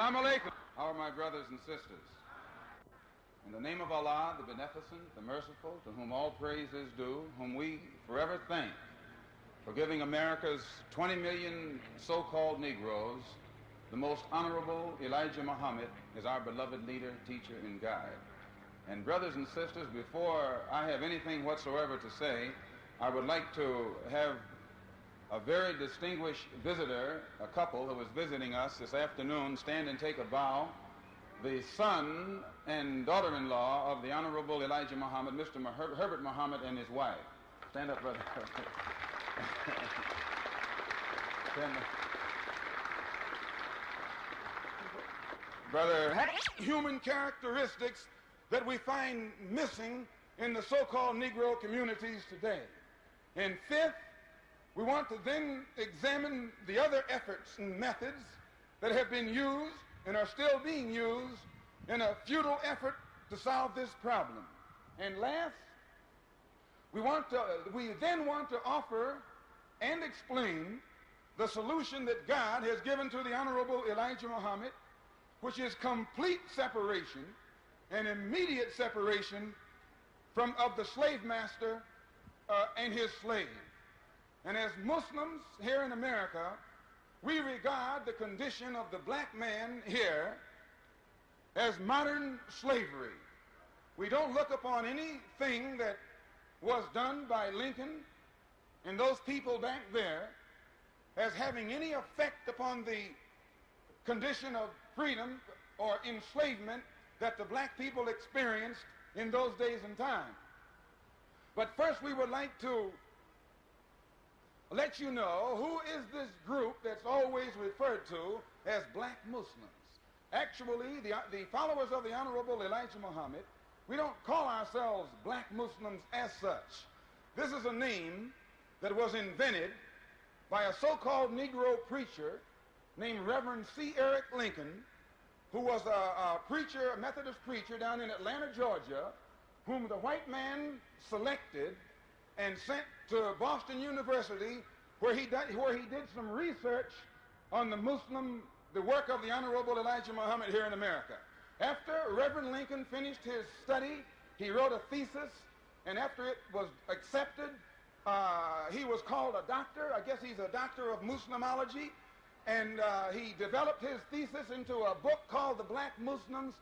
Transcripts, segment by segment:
Assalamu alaikum. How are my brothers and sisters? In the name of Allah, the Beneficent, the Merciful, to whom all praise is due, whom we forever thank for giving America's 20 million so-called Negroes the most honorable Elijah Muhammad as our beloved leader, teacher, and guide. And brothers and sisters, before I have anything whatsoever to say, I would like to have a very distinguished visitor, a couple who was visiting us this afternoon, stand and take a bow. The son and daughter-in-law of the Honorable Elijah Muhammad, Mr. Herbert Muhammad, and his wife. Stand up, brother. Stand up. Brother, human characteristics that we find missing in the so-called Negro communities today. And fifth, we want to then examine the other efforts and methods that have been used and are still being used in a futile effort to solve this problem. And last, we then want to offer and explain the solution that God has given to the Honorable Elijah Muhammad, which is complete separation and immediate separation of the slave master and his slave. And as Muslims here in America, we regard the condition of the black man here as modern slavery. We don't look upon anything that was done by Lincoln and those people back there as having any effect upon the condition of freedom or enslavement that the black people experienced in those days and time. But first we would like to let you know who is this group that's always referred to as black Muslims. Actually, the followers of the Honorable Elijah Muhammad, we don't call ourselves black Muslims as such. This is a name that was invented by a so-called Negro preacher named Reverend C. Eric Lincoln, who was a preacher, a Methodist preacher down in Atlanta, Georgia, whom the white man selected and sent to Boston University, where he did some research on the work of the Honorable Elijah Muhammad here in America. After Reverend Lincoln finished his study, he wrote a thesis, and after it was accepted, he was called a doctor. I guess he's a doctor of Muslimology, and he developed his thesis into a book called The Black Muslims,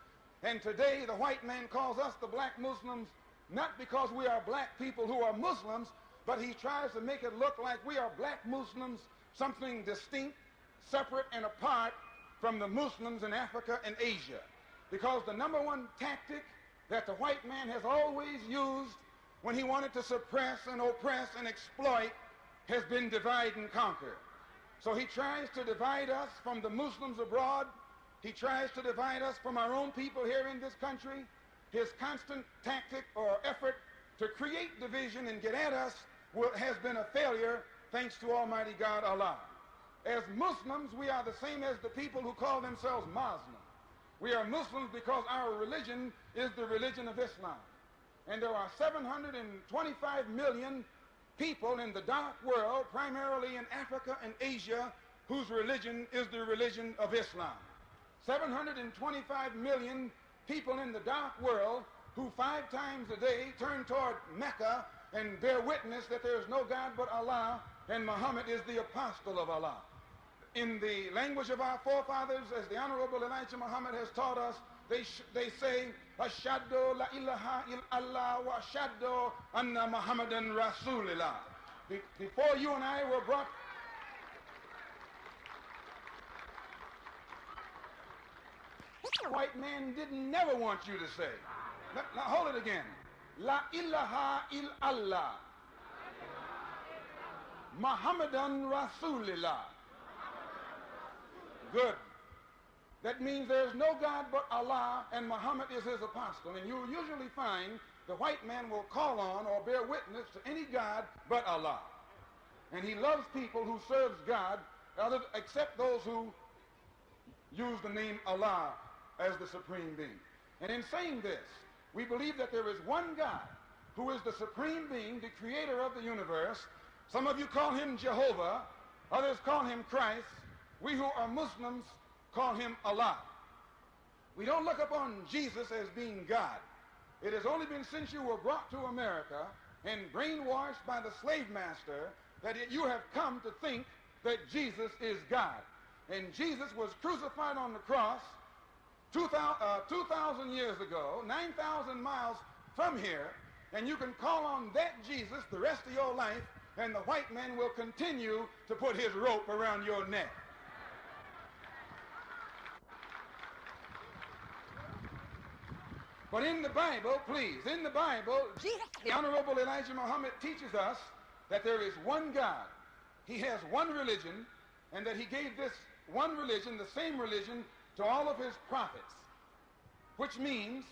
and today the white man calls us the black Muslims, not because we are black people who are Muslims, but he tries to make it look like we are black Muslims, something distinct, separate, and apart from the Muslims in Africa and Asia. Because the number one tactic that the white man has always used when he wanted to suppress and oppress and exploit has been divide and conquer. So he tries to divide us from the Muslims abroad. He tries to divide us from our own people here in this country. His constant tactic or effort to create division and get at us has been a failure, thanks to Almighty God, Allah. As Muslims, we are the same as the people who call themselves Muslim. We are Muslims because our religion is the religion of Islam. And there are 725 million people in the dark world, primarily in Africa and Asia, whose religion is the religion of Islam. 725 million people in the dark world who 5 times a day turn toward Mecca and bear witness that there is no God but Allah, and Muhammad is the apostle of Allah. In the language of our forefathers, as the Honorable Elijah Muhammad has taught us, they say, Ashhadu la ilaha illallah wa ashhadu anna Muhammadan Rasulullah. Before you and I were brought, the white man didn't never want you to say. Now hold it again. La ilaha illallah. Muhammadan Rasulullah. Good. That means there's no God but Allah, and Muhammad is his apostle. And you'll usually find the white man will call on or bear witness to any God but Allah. And he loves people who serves God, except those who use the name Allah as the supreme being. And in saying this, we believe that there is one God who is the supreme being, the creator of the universe. Some of you call him Jehovah, others call him Christ. We who are Muslims call him Allah. We don't look upon Jesus as being God. It has only been since you were brought to America and brainwashed by the slave master that you have come to think that Jesus is God. And Jesus was crucified on the cross 2,000 years ago, 9,000 miles from here, and you can call on that Jesus the rest of your life, and the white man will continue to put his rope around your neck. But in the Bible, please, in the Bible, the Honorable Elijah Muhammad teaches us that there is one God. He has one religion, and that he gave this one religion, the same religion, to all of his prophets, which means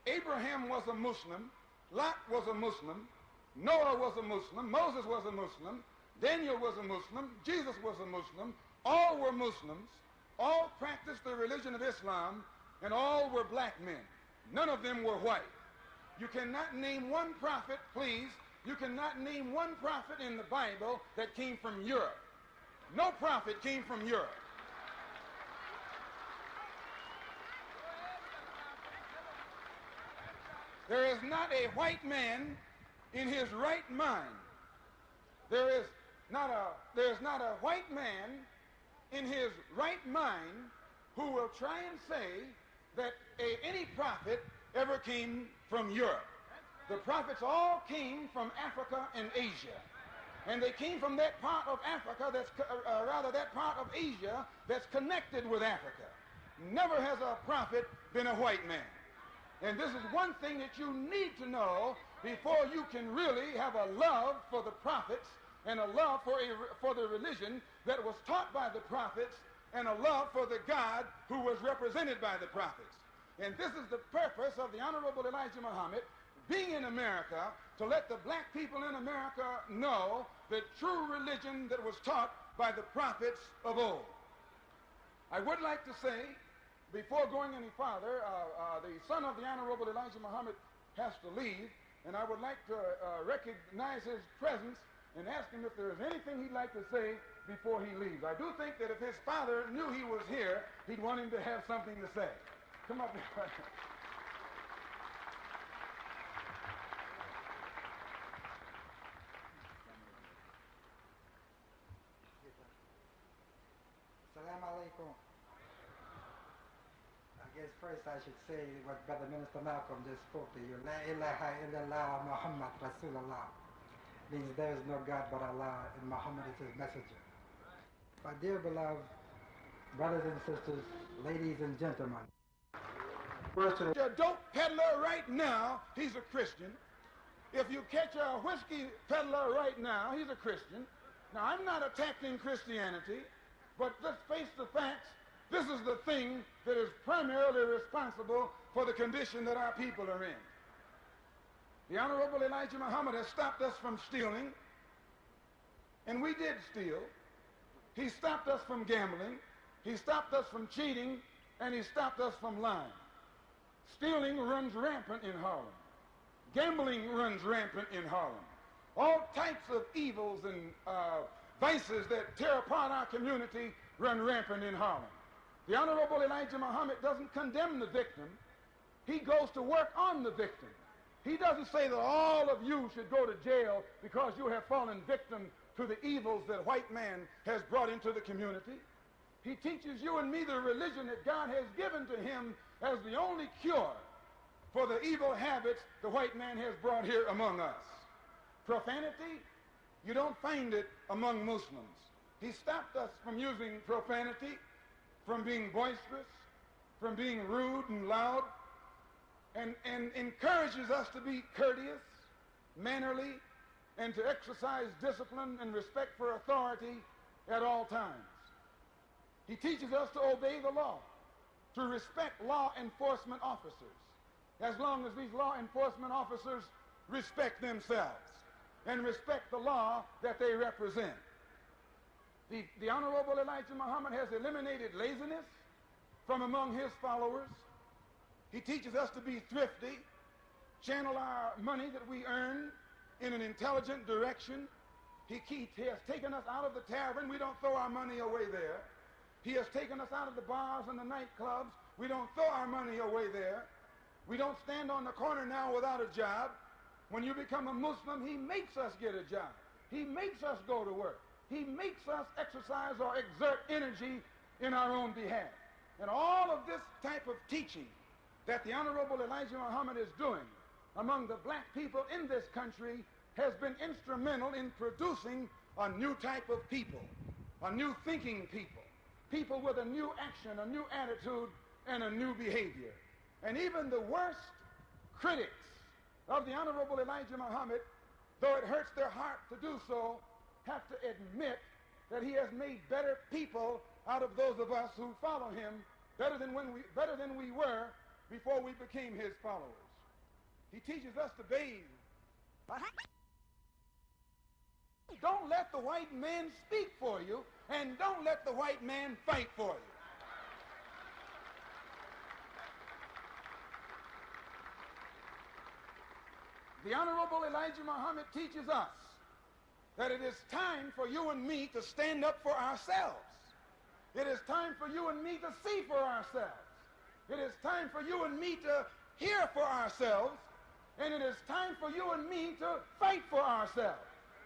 Abraham was a Muslim, Lot was a Muslim, Noah was a Muslim, Moses was a Muslim, Daniel was a Muslim, Jesus was a Muslim. All were Muslims, all practiced the religion of Islam, and all were black men. None of them were white. You cannot name one prophet, please, you cannot name one prophet in the Bible that came from Europe. No prophet came from Europe. There is not a white man in his right mind. There is not a white man in his right mind who will try and say that any prophet ever came from Europe. The prophets all came from Africa and Asia. And they came from that part of Africa that part of Asia that's connected with Africa. Never has a prophet been a white man. And this is one thing that you need to know before you can really have a love for the prophets and a love for the religion that was taught by the prophets and a love for the God who was represented by the prophets. And this is the purpose of the Honorable Elijah Muhammad being in America, to let the black people in America know the true religion that was taught by the prophets of old. I would like to say, before going any farther, the son of the Honorable Elijah Muhammad has to leave, and I would like to recognize his presence and ask him if there is anything he'd like to say before he leaves. I do think that if his father knew he was here, he'd want him to have something to say. Come up here. Assalamu alaikum. I guess first I should say what Brother Minister Malcolm just spoke to you. La ilaha illallah Muhammad Rasulullah. Means there is no God but Allah, and Muhammad is his messenger. My dear beloved brothers and sisters, ladies and gentlemen. A dope peddler right now, he's a Christian. If you catch a whiskey peddler right now, he's a Christian. Now, I'm not attacking Christianity, but let's face the facts. This is the thing that is primarily responsible for the condition that our people are in. The Honorable Elijah Muhammad has stopped us from stealing, and we did steal. He stopped us from gambling. He stopped us from cheating, and he stopped us from lying. Stealing runs rampant in Harlem. Gambling runs rampant in Harlem. All types of evils and vices that tear apart our community run rampant in Harlem. The Honorable Elijah Muhammad doesn't condemn the victim. He goes to work on the victim. He doesn't say that all of you should go to jail because you have fallen victim to the evils that white man has brought into the community. He teaches you and me the religion that God has given to him as the only cure for the evil habits the white man has brought here among us. Profanity, you don't find it among Muslims. He stopped us from using profanity, from being boisterous, from being rude and loud, and encourages us to be courteous, mannerly, and to exercise discipline and respect for authority at all times. He teaches us to obey the law, to respect law enforcement officers, as long as these law enforcement officers respect themselves and respect the law that they represent. The Honorable Elijah Muhammad has eliminated laziness from among his followers. He teaches us to be thrifty, channel our money that we earn in an intelligent direction. He has taken us out of the tavern. We don't throw our money away there. He has taken us out of the bars and the nightclubs. We don't throw our money away there. We don't stand on the corner now without a job. When you become a Muslim, he makes us get a job. He makes us go to work. He makes us exercise or exert energy in our own behalf. And all of this type of teaching that the Honorable Elijah Muhammad is doing among the black people in this country has been instrumental in producing a new type of people, a new thinking people, people with a new action, a new attitude, and a new behavior. And even the worst critics of the Honorable Elijah Muhammad, though it hurts their heart to do so, have to admit that he has made better people out of those of us who follow him, better than we were before we became his followers. He teaches us to bathe. Don't let the white man speak for you, and don't let the white man fight for you. The Honorable Elijah Muhammad teaches us that it is time for you and me to stand up for ourselves. It is time for you and me to see for ourselves. It is time for you and me to hear for ourselves. And it is time for you and me to fight for ourselves.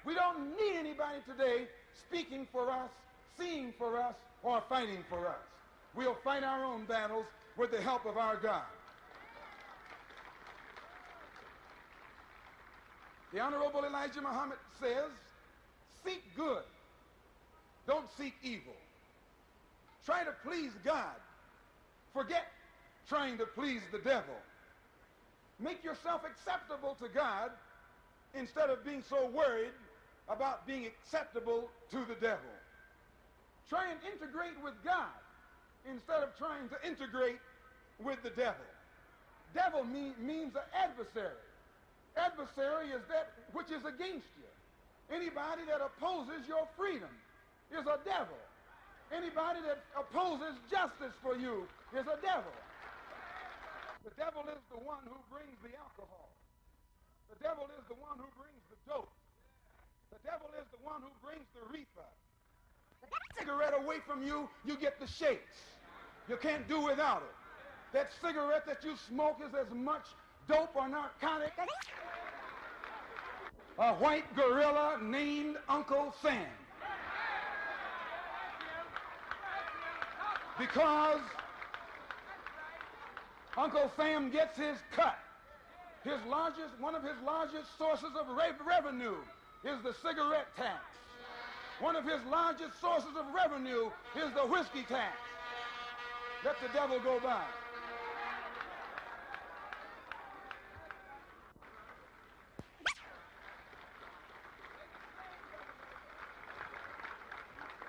We don't need anybody today speaking for us, seeing for us, or fighting for us. We'll fight our own battles with the help of our God. The Honorable Elijah Muhammad says, seek good, don't seek evil. Try to please God. Forget trying to please the devil. Make yourself acceptable to God instead of being so worried about being acceptable to the devil. Try and integrate with God instead of trying to integrate with the devil. Devil means an adversary. Adversary is that which is against you. Anybody that opposes your freedom is a devil. Anybody that opposes justice for you is a devil. The devil is the one who brings the alcohol. The devil is the one who brings the dope. The devil is the one who brings the reefer. Cigarette away from you, you get the shakes. You can't do without it. That cigarette that you smoke is as much dope or narcotic as a white gorilla named Uncle Sam. Because Uncle Sam gets his cut. One of his largest sources of revenue is the cigarette tax. One of his largest sources of revenue is the whiskey tax. Let the devil go by.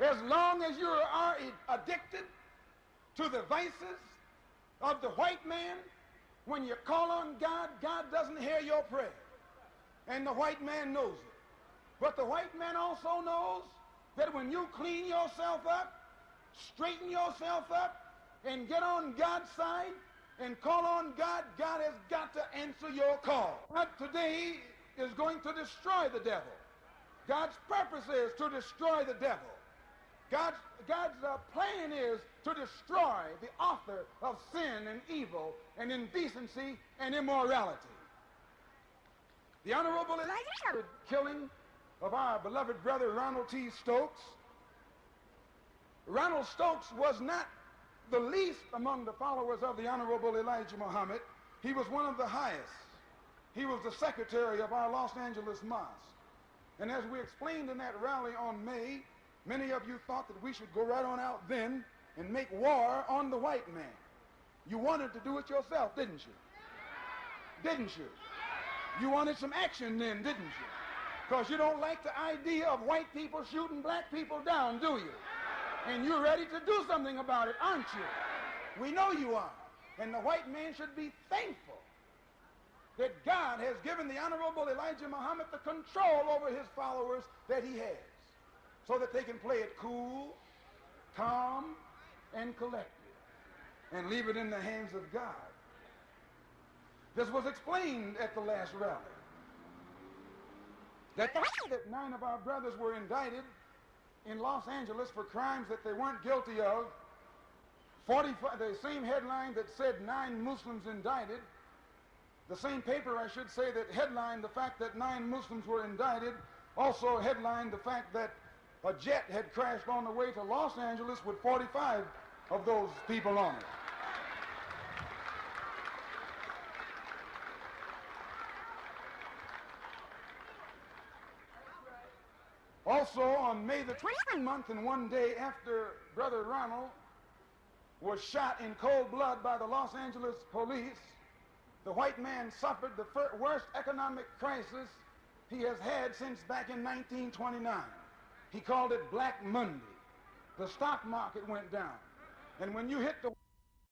As long as you are addicted to the vices of the white man, when you call on God, God doesn't hear your prayer. And the white man knows it. But the white man also knows that when you clean yourself up, straighten yourself up, and get on God's side and call on God, God has got to answer your call. God today is going to destroy the devil. God's purpose is to destroy the devil. God's plan is to destroy the author of sin and evil and indecency and immorality. The Honorable Elijah killing of our beloved brother Ronald T. Stokes. Ronald Stokes was not the least among the followers of the Honorable Elijah Muhammad. He was one of the highest. He was the secretary of our Los Angeles mosque. And as we explained in that rally on May, many of you thought that we should go right on out then and make war on the white man. You wanted to do it yourself, didn't you? Didn't you? You wanted some action then, didn't you? Because you don't like the idea of white people shooting black people down, do you? And you're ready to do something about it, aren't you? We know you are. And the white man should be thankful that God has given the Honorable Elijah Muhammad the control over his followers that he has, so that they can play it cool, calm, and collected, and leave it in the hands of God. This was explained at the last rally. That 9 of our brothers were indicted in Los Angeles for crimes that they weren't guilty of the same headline that said 9 Muslims indicted, the same paper, I should say, that headlined the fact that 9 Muslims were indicted, also headlined the fact that a jet had crashed on the way to Los Angeles with 45 of those people on it. Also, on May the 20th month and one day after Brother Ronald was shot in cold blood by the Los Angeles police, the white man suffered the worst economic crisis he has had since back in 1929. He called it Black Monday. The stock market went down. And when you hit the